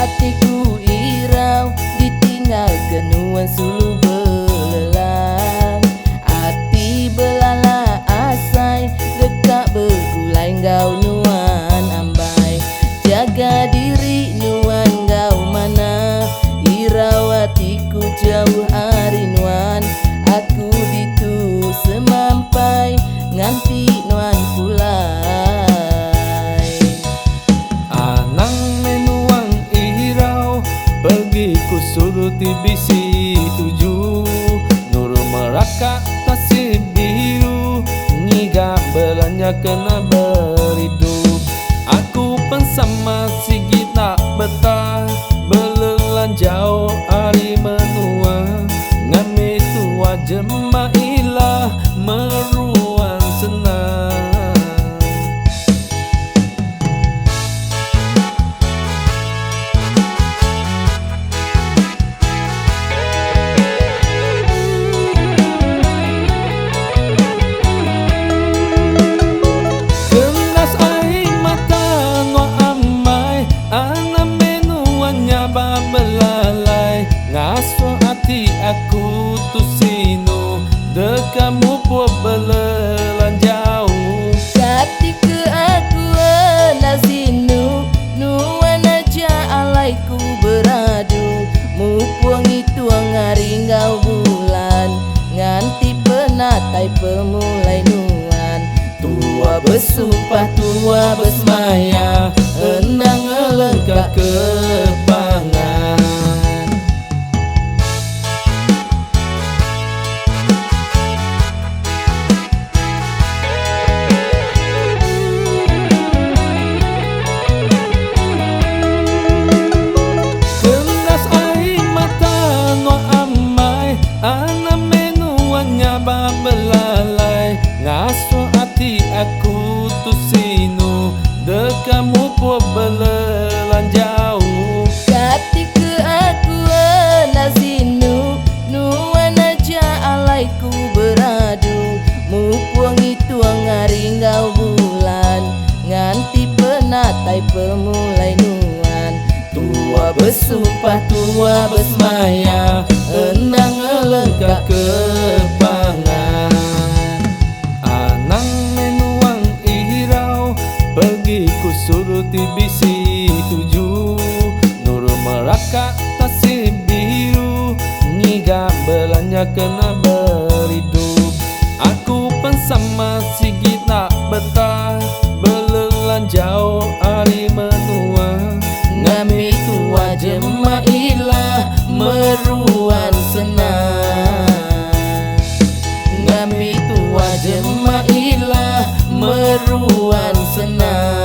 Hatiku irau ditinggal genuan sulu belelang. Hati belala asai dekat bergulai ngau nuan ambai. Jaga diri nuan ngau mana, irau hatiku jauh hari nuan. Aku ditu semampai nganti nuan pulai. Pergi ku suruti bisi tuju, Nur Meraka tasih biru, Ngiga belanja kena beridup. Aku pensama sigi tak betah, Belelan jauh hari menua. Ngami tua jemailah meruan senang. Belalai ngaso hati aku tu sino, dekamu pun belelan jauh. Ketika aku nazinu, nuan aja alaiku beradu. Mupuang itu ngari ngau bulan, nganti penatai pemulai nuan. Tua bersumpah tua bersemaya, enang ngelengkap kepangan. Belalai ngaso hati aku tu sino, dekamu pun belelan jauh. Ketika aku nazinu, nuan aja alaiku beradu. Mupuang itu ngari ngau bulan, nganti penatai pemulai nuan. Tua bersumpah tua bersemaya, enang ngelengkap kepangan. Pergi ku suruti bisi tuju, Nur Meraka tasih biru, Ngiga belanja kena beridup. Aku pensama sigi tak betah, Belelan jauh hari menua. Ngami tua jemailah meruan senang. Ngami tua jemailah meruan senang.